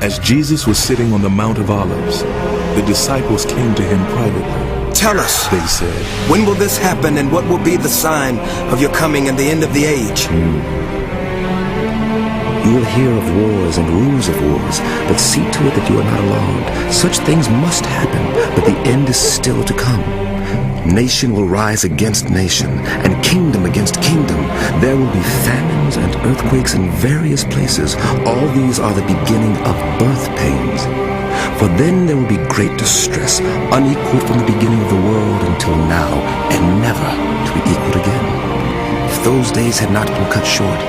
As Jesus was sitting on the Mount of Olives, the disciples came to him privately. "Tell us," they said, "when will this happen, and what will be the sign of your coming and the end of the age?" You will hear of wars and rumors of wars, but see to it that you are not alarmed. Such things must happen, but the end is still to come. Nation will rise against nation, and kingdom against kingdom. There will be famines and earthquakes in various places. All these are the beginning of birth pains. For then there will be great distress, unequaled from the beginning of the world until now, and never to be equaled again. If those days had not been cut short,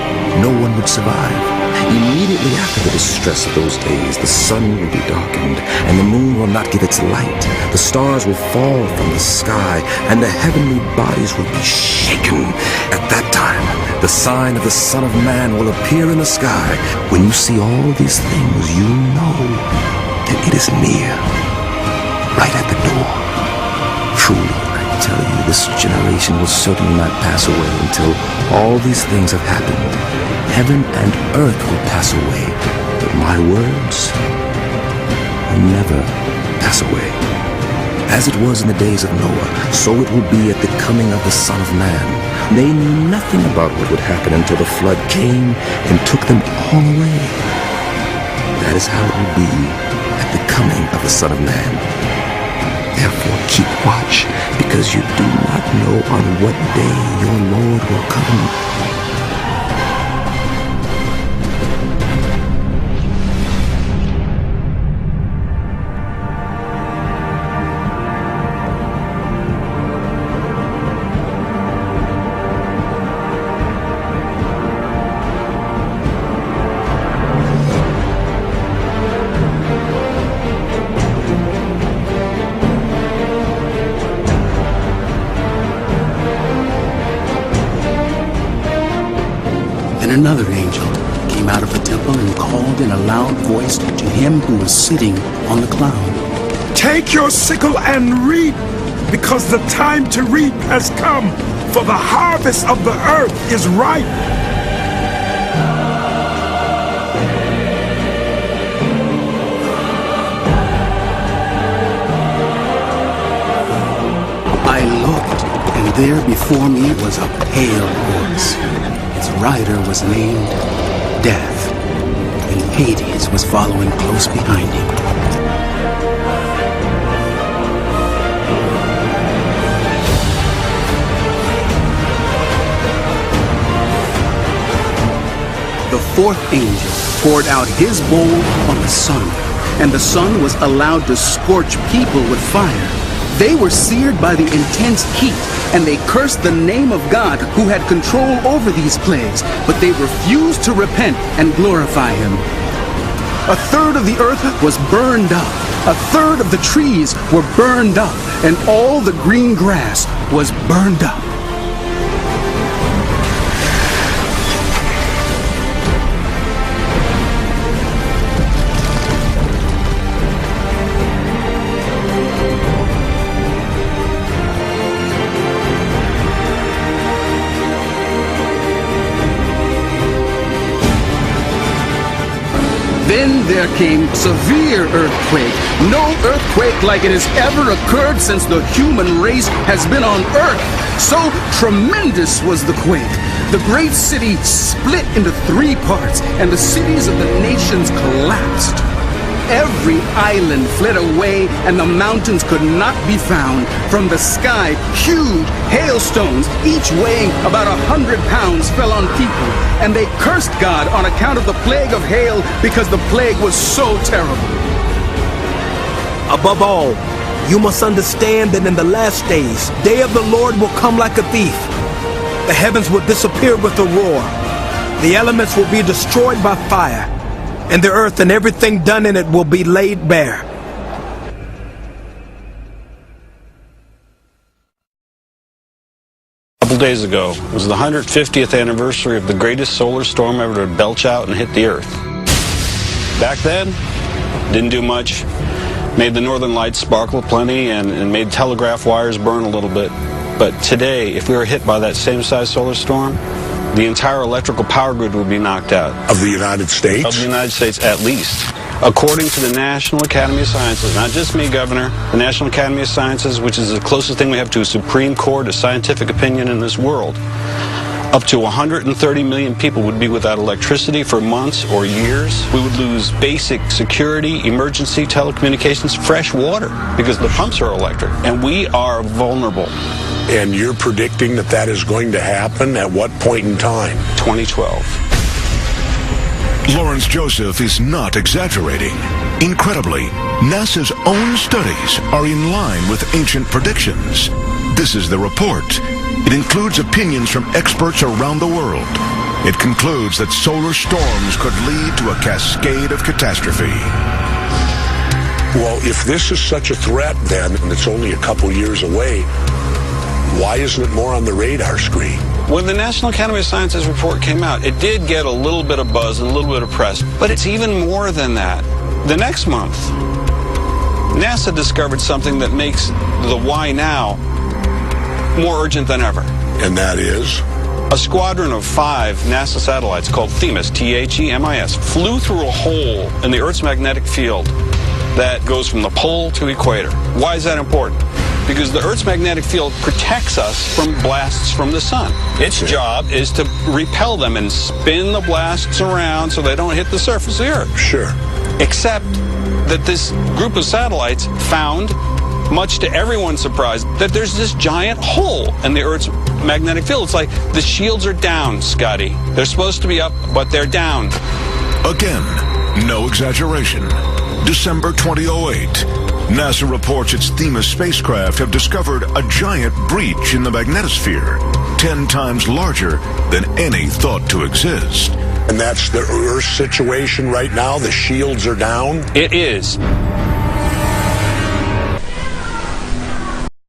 no one would survive. Immediately after the distress of those days, the sun will be darkened, and the moon will not give its light. The stars will fall from the sky, and the heavenly bodies will be shaken. At that time, the sign of the Son of Man will appear in the sky. When you see all these things, you know that it is near, right at the door. Truly, I tell you, this generation will certainly not pass away until all these things have happened. Heaven and earth will pass away, but my words will never pass away. As it was in the days of Noah, so it will be at the coming of the Son of Man. They knew nothing about what would happen until the flood came and took them all away. That is how it will be at the coming of the Son of Man. Therefore keep watch, because you do not know on what day your Lord will come. Another angel came out of the temple and called in a loud voice to him who was sitting on the cloud. "Take your sickle and reap, because the time to reap has come, for the harvest of the earth is ripe." I looked, and there before me was a pale horse. Its rider was named Death, and Hades was following close behind him. The fourth angel poured out his bowl on the sun, and the sun was allowed to scorch people with fire. They were seared by the intense heat, and they cursed the name of God who had control over these plagues, but they refused to repent and glorify him. A third of the earth was burned up, a third of the trees were burned up, and all the green grass was burned up. Then there came severe earthquake. No earthquake like it has ever occurred since the human race has been on earth. So tremendous was the quake. The great city split into 3 parts, and the cities of the nations collapsed. Every island fled away, and the mountains could not be found. From the sky, huge hailstones, each weighing about 100 pounds, fell on people, and they cursed God on account of the plague of hail, because the plague was so terrible. Above all, you must understand that in the last days, day of the Lord will come like a thief. The heavens will disappear with a roar. The elements will be destroyed by fire, and the earth and everything done in it will be laid bare. A couple days ago was the 150th anniversary of the greatest solar storm ever to belch out and hit the earth. Back then, didn't do much. Made the northern lights sparkle plenty and made telegraph wires burn a little bit. But today, if we were hit by that same size solar storm, the entire electrical power grid would be knocked out. Of the United States? Of the United States, at least. According to the National Academy of Sciences, not just me, Governor, the National Academy of Sciences, which is the closest thing we have to a Supreme Court of scientific opinion in this world, up to 130 million people would be without electricity for months or years. We would lose basic security, emergency telecommunications, fresh water, because the pumps are electric, and we are vulnerable. And you're predicting that that is going to happen at what point in time? 2012. Lawrence Joseph is not exaggerating. Incredibly, NASA's own studies are in line with ancient predictions. This is the report. It includes opinions from experts around the world. It concludes that solar storms could lead to a cascade of catastrophe. Well, if this is such a threat then, and it's only a couple years away, why isn't it more on the radar screen? When the National Academy of Sciences report came out, it did get a little bit of buzz and a little bit of press, but it's even more than that. The next month, NASA discovered something that makes the why now more urgent than ever. And that is? A squadron of 5 NASA satellites called THEMIS, T-H-E-M-I-S, flew through a hole in the Earth's magnetic field that goes from the pole to equator. Why is that important? Because the Earth's magnetic field protects us from blasts from the sun. Its job is to repel them and spin the blasts around so they don't hit the surface of the Earth. Sure. Except that this group of satellites found, much to everyone's surprise, that there's this giant hole in the Earth's magnetic field. It's like the shields are down, Scotty. They're supposed to be up, but they're down. Again, no exaggeration. December 2008. NASA reports its THEMIS spacecraft have discovered a giant breach in the magnetosphere, 10 times larger than any thought to exist. And that's the Earth situation right now? The shields are down? It is.